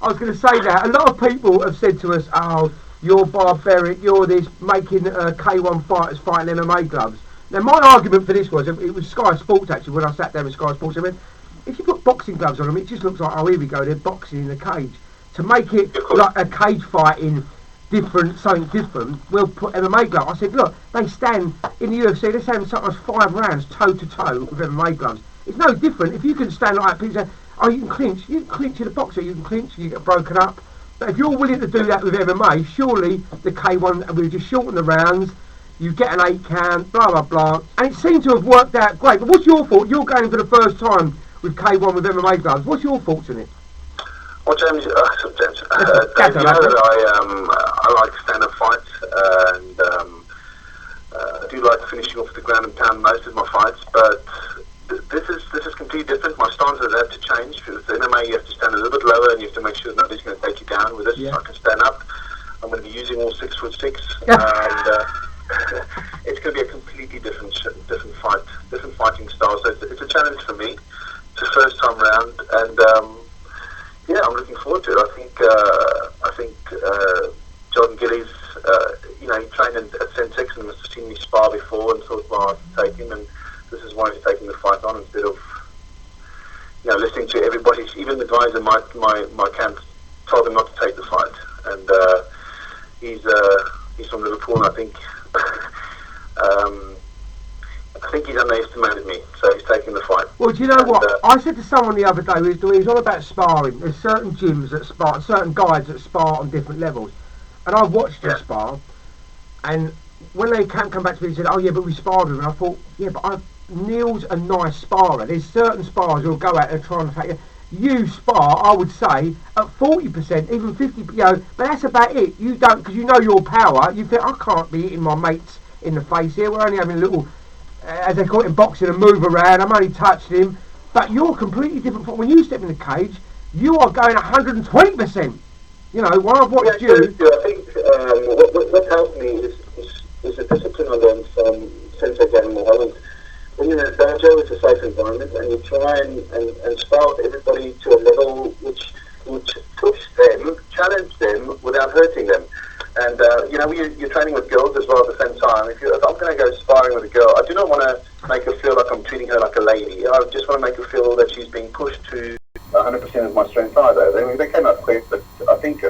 I was going to say that. A lot of people have said to us, "Oh, you're barbaric, you're this, making K1 fighters fighting MMA gloves." Now, my argument for this was, it was Sky Sports actually, when I sat down with Sky Sports, I went, if you put boxing gloves on them, it just looks like, oh, here we go, they're boxing in a cage. To make it like a cage fighting something different, we'll put MMA gloves. I said, look, they stand in the UFC, they stand sometimes 5 rounds toe to toe with MMA gloves. It's no different. If you can stand like that, people say, oh, you can clinch in a boxer, you can clinch, you get broken up. But if you're willing to do that with MMA, surely the K1, we'll just shorten the rounds, you get an 8 count, blah, blah, blah. And it seemed to have worked out great. But what's your thought? You're going for the first time with K1 with MMA gloves. What's your thoughts on it? Well, James, Dave, you know that I like stand-up fights, and I do like finishing off the ground and pound most of my fights, but this is completely different. My stances have to change. With MMA, you have to stand a little bit lower, and you have to make sure that nobody's going to take you down. With this, I can stand up. I'm going to be using all 6'6", and it's going to be a completely different fight, different fighting style. So it's a challenge for me. It's the first time round, and I'm looking forward to it. I think John Gillies, he trained at Sensex and must have seen me spar before and thought, well, I have to take him, and this is why he's taking the fight on instead of listening to everybody. Even the guys in my camp told him not to take the fight, and he's from Liverpool, and I think he's underestimated me, so he's taking the fight. Well, do you know what? I said to someone the other day, he was all about sparring. There's certain gyms that spar, certain guys that spar on different levels. And I watched them spar, and when they come back to me and said, oh yeah, but we sparred with him, and I thought, yeah, but Neil's a nice sparrer. There's certain spars who'll go out and try and attack you. You spar, I would say, at 40%, even 50%, but that's about it. You don't, because you know your power, you think, I can't be hitting my mates in the face here, we're only having a little, as they call it in boxing, a move around, I'm only touching him, but you're completely different. When you step in the cage, you are going 120%. When I've watched you... I think what helped me is the discipline I learned from Sensei Dan Mulholland. When you're in a dojo, it's a safe environment, and you try and spar with everybody to a level which push them, challenge them without hurting them. And you're training with girls as well at the same time. If I'm going to go sparring with a girl, I do not want to make her feel like I'm treating her like a lady. I just want to make her feel that she's being pushed to 100% of my strength either. They came up quick, but I think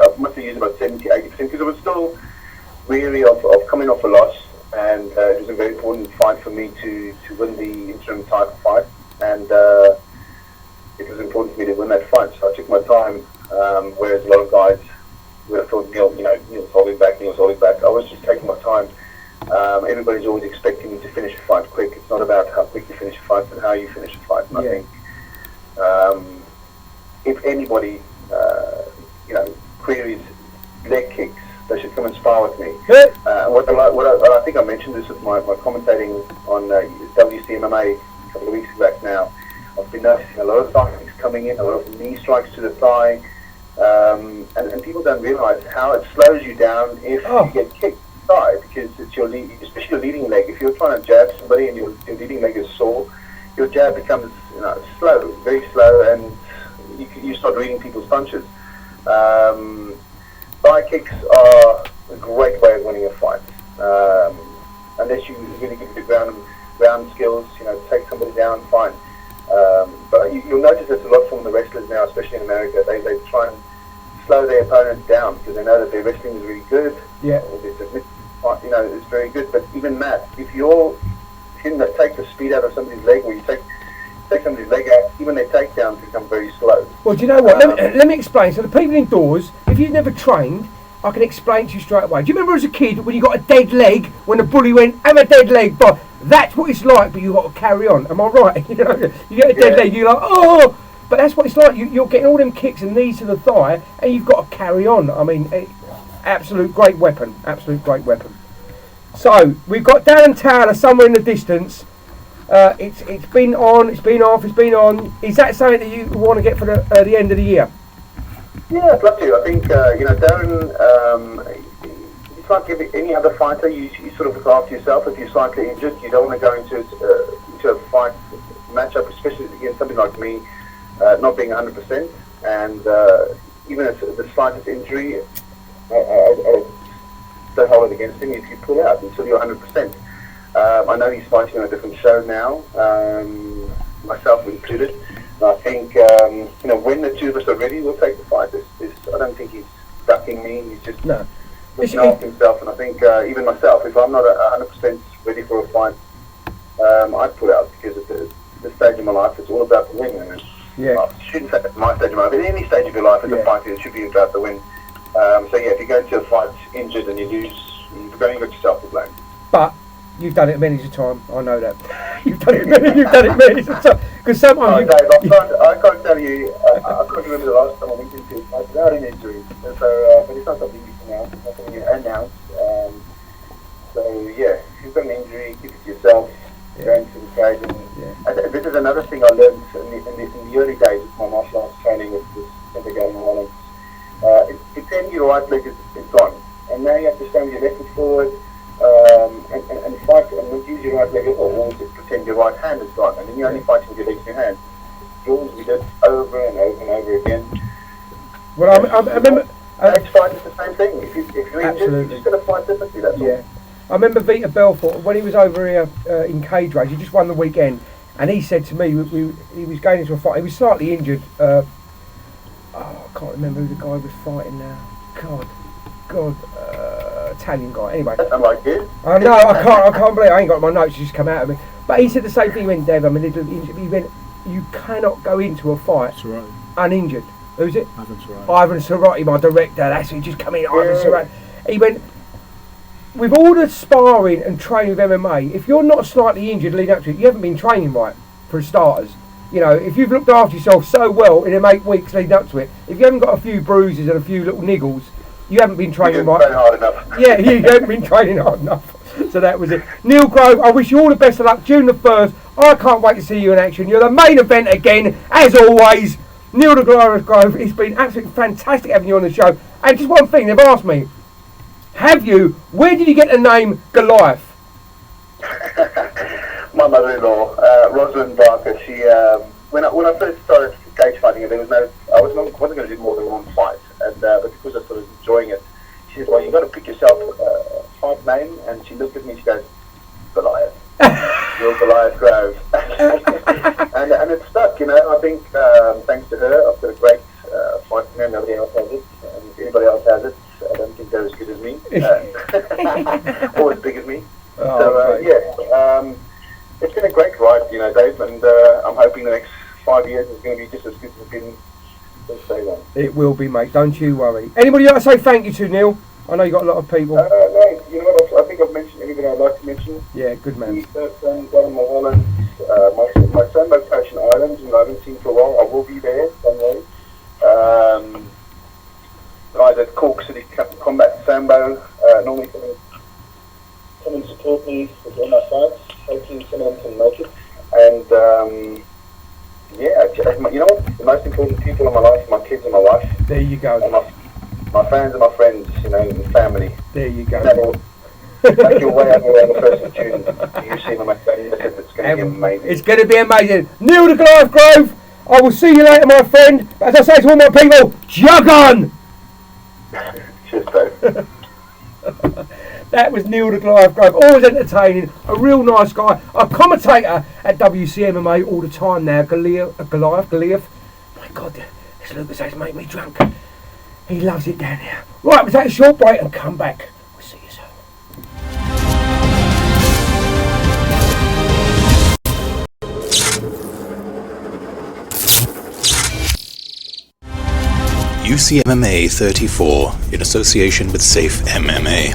weary of coming off a loss, and it was a very important fight for me to win the interim title fight, and it was important for me to win that fight. So I took my time, whereas a lot of guys would have thought, Neil's holding back. I was just taking my time. Everybody's always expecting me to finish a fight quick. It's not about how quick you finish a fight, but how you finish a fight. And I think if anybody, queries leg kicks, they should come and spar with me. What I think I mentioned this with my commentating on WCMMA a couple of weeks back now. I've been noticing a lot of thigh kicks coming in, a lot of knee strikes to the thigh, and people don't realise how it slows you down if you get kicked in the thigh, because it's your especially your leading leg. If you're trying to jab somebody and your leading leg is sore, your jab becomes slow, very slow, and you start reading people's punches. Thigh kicks are a great way of winning a fight, unless you really give the ground skills, take somebody down, fine. But you'll notice it's a lot from the wrestlers now, especially in America. They try and slow their opponents down because they know that their wrestling is really good. Yeah. Their submission, it's very good. But even that, if you take the speed out of somebody's leg, or you take somebody's leg out, even their takedowns become very slow. Well, do you know what? Let me explain. So the people indoors, if you've never trained, I can explain to you straight away. Do you remember as a kid when you got a dead leg, when the bully went, "Have a dead leg," but that's what it's like, but you've got to carry on. Am I right? You get a dead leg, you're like, oh! But that's what it's like. You're getting all them kicks and knees to the thigh, and you've got to carry on. I mean, absolute great weapon. Absolute great weapon. So, we've got Darren Towler somewhere in the distance. It's been on, it's been off, it's been on. Is that something that you want to get for the end of the year? Yeah, I'd love to. I think, Darren, it's like any other fighter, you sort of look after yourself. If you're slightly injured, you don't want to go into a fight matchup, especially against somebody like me, not being 100%. And even if the slightest injury, I don't hold it against him if you pull out until you're 100%. I know he's fighting on a different show now, myself included. And I think, when the two of us are ready, we'll take the fight. I don't think he's ducking me. He's just looking after himself. And I think even myself, if I'm not 100% ready for a fight, I'd pull out, because at this stage of my life, it's all about the win. And I shouldn't say at my stage of my life, but any stage of your life as a fighter, it should be about the win. If you go into a fight injured and you lose, you've only got yourself to blame. But you've done it many a time. I know that. You've done it many a time. Because sometimes I can't tell you. I can't remember the last time I went into a fight without an injury. And so, but it's not something you can announce. It's not something you announce. If you've got an injury, keep it to yourself. Go into the cage. And this is another thing I learned in the early days of my martial arts training with this going on. Pretend your right leg is gone, and now you have to stand with your left foot forward. And fight, and use your right leg at all, or just pretend your right hand is gone, and then you're only fighting with your legs in your hand. Drills we did over and over and over again. Well, I remember. Next fight is the same thing. If you're injured, you just got to fight differently. That's all. I remember Vita Belfort when he was over here in cage rage. He just won the weekend, and he said to me, he was going into a fight. He was slightly injured. I can't remember who the guy was fighting now. God. Italian guy. Anyway. That sounds like it. I know. I can't believe I ain't got my notes just come out of me. But he said the same thing. He went, Dev, I'm a little injured. He went, you cannot go into a fight uninjured. Who's it? Ivan Serrati, my director. That's who just come in. Ivan Serrati. He went, with all the sparring and training with MMA, if you're not slightly injured leading up to it, you haven't been training right, for starters. If you've looked after yourself so well in them 8 weeks leading up to it, if you haven't got a few bruises and a few little niggles, you haven't been training right. Hard enough. Yeah, you haven't been training hard enough. So that was it. Neil Grove, I wish you all the best of luck. June the 1st. I can't wait to see you in action. You're the main event again, as always. Neil the Glorious Grove, it's been absolutely fantastic having you on the show. And just one thing, they've asked me, where did you get the name Goliath? My mother-in-law, Rosalind Barker, she, when I first started cage fighting, I wasn't going to do more than one fight. But because I started enjoying it, she said, well, you've got to pick yourself a fight name. And she looked at me, she goes, Goliath. You're Goliath Grove. and it stuck, I think thanks to her, I've got a great fight name. Nobody else has it. And if anybody else has it, I don't think they're as good as me. or as big as me. Oh, So great. it's been a great ride, you know, Dave, and I'm hoping the next 5 years is going to be just as good as it's been since day one. It will be, mate. Don't you worry. Anybody else say thank you to, Neil? I know you got a lot of people. No, you know what? I think I've mentioned everybody I'd like to mention. Yeah, good man. My son, my sambo coach in Ireland, who I haven't seen for a while. I will be there Sunday. Guys at Cork City Combat Sambo normally come and support me with all my fights. Hopefully some of them can make it. And you know what? The most important people in my life, my kids and my wife. There you go. And my fans and my friends, you know, and family. There you go. Make your way over on the 1st of June. You see my It's going to be amazing. It's going to be amazing. Neil the Goliath Grove, I will see you later, my friend. As I say to all my people, jog on! Cheers, Dave. That was Neil the Goliath Grove, always entertaining, a real nice guy, a commentator at WCMMA all the time now. Goliath. My God, this Lucas has made me drunk. He loves it down here. Right, we'll take a short break and come back. We'll see you soon. UCMMA 34 in association with Safe MMA.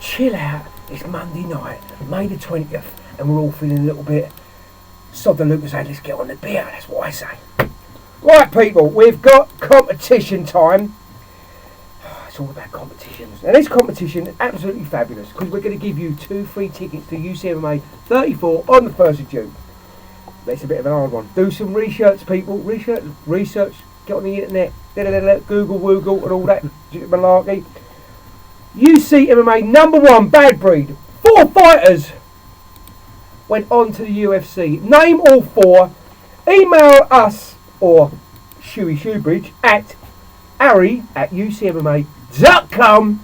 Chill out. It's Monday night, May the 20th, and we're all feeling a little bit sod the Lucas. Let's get on the beer. That's what I say. Right, people, we've got competition time. It's all about competitions. Now, this competition is absolutely fabulous because we're going to give you 2 free tickets to UCMMA 34 on the 1st of June. That's a bit of an hard one. Do some research, people. Research. Get on the internet. Google, Woogle, and all that malarkey. UCMMA #1 bad breed. 4 fighters went on to the UFC. Name all 4. Email us or Harry Shoebridge at harry@ucmma.com.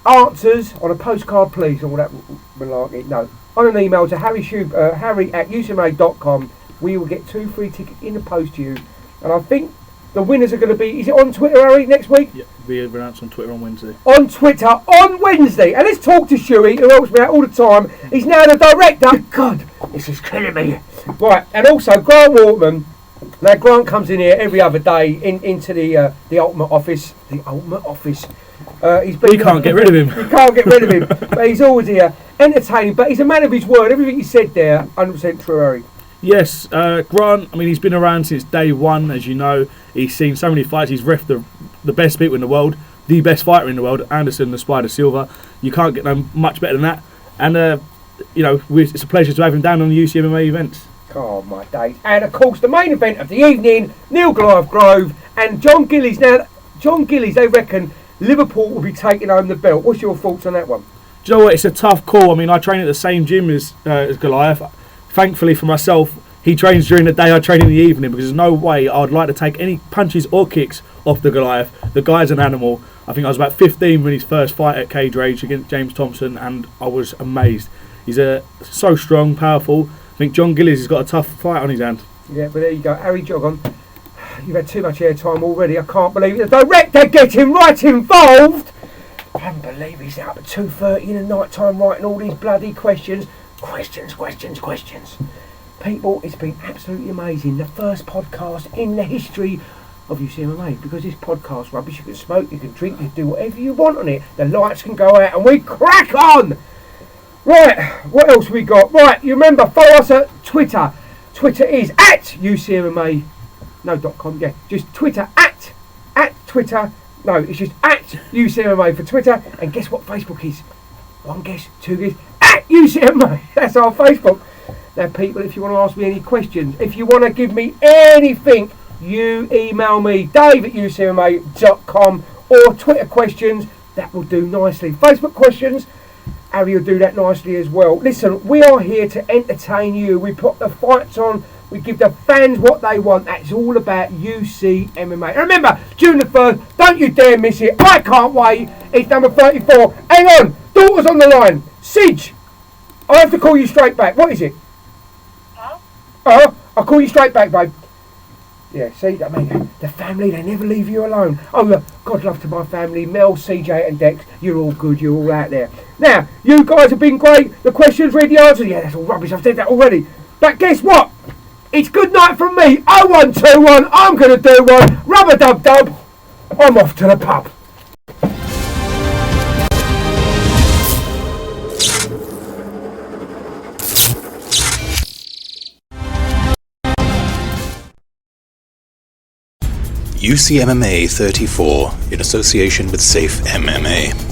Answers on a postcard, please. All that malarkey. No. On an email to harry@ucmma.com. We will get 2 free tickets in the post to you. And I think the winners are going to be, is it on Twitter, Harry, next week? Yeah, be announced on Twitter on Wednesday. On Twitter on Wednesday. And let's talk to Shuey, who helps me out all the time. He's now the director. God, this is killing me. Right, and also Grant Waterman. Now, Grant comes in here every other day into the Ultimate Office. The Ultimate Office. You can't get rid of him. You can't get rid of him. But he's always here. Entertaining, but he's a man of his word. Everything he said there, 100% true, Harry. Yes, Grant, I mean, he's been around since day one, as you know. He's seen so many fights. He's reffed the best people in the world, the best fighter in the world, Anderson the Spider Silva. You can't get them much better than that. And, it's a pleasure to have him down on the UCMMA events. Oh, my days. And, of course, the main event of the evening, Neil Goliath Grove and John Gillies. Now, John Gillies, they reckon Liverpool will be taking home the belt. What's your thoughts on that one? Do you know what? It's a tough call. I mean, I train at the same gym as Goliath. Thankfully for myself, he trains during the day, I train in the evening, because there's no way I would like to take any punches or kicks off the Goliath. The guy's an animal. I think I was about 15 when his first fight at Cage Rage against James Thompson, and I was amazed. He's so strong, powerful. I think John Gillies has got a tough fight on his hand. Yeah, but there you go. Harry, jog on. You've had too much airtime already. I can't believe it. The director getting right involved. I can't believe he's out at 2:30 in the night time writing all these bloody questions. Questions. People, it's been absolutely amazing. The first podcast in the history of UCMMA, because this podcast rubbish. You can smoke, you can drink, you can do whatever you want on it. The lights can go out and we crack on. Right, what else we got? Right, you remember, follow us at Twitter. Twitter is at UCMMA, no.com, yeah, just Twitter at Twitter, no, it's just at UCMMA for Twitter, and guess what Facebook is? One guess, two guess, at UCMMA, that's our Facebook. Now people, if you want to ask me any questions, if you want to give me anything, you email me, dave@ucmma.com, or Twitter questions, that will do nicely. Facebook questions, Harry will do that nicely as well. Listen, we are here to entertain you. We put the fights on. We give the fans what they want. That's all about UCMMA. And remember, June the 3rd, don't you dare miss it. I can't wait. It's number 34. Hang on. Daughter's on the line. Sige, I have to call you straight back. What is it? Huh? I'll call you straight back, babe. Yeah, see, I mean, the family, they never leave you alone. Oh, look, God love to my family, Mel, CJ and Dex, you're all good, you're all out there. Now, you guys have been great, the questions, read the answers, yeah, that's all rubbish, I've said that already. But guess what? It's good night from me, 0121, I'm going to do one, rubber-dub-dub, I'm off to the pub. UCMMA 34 in association with Safe MMA.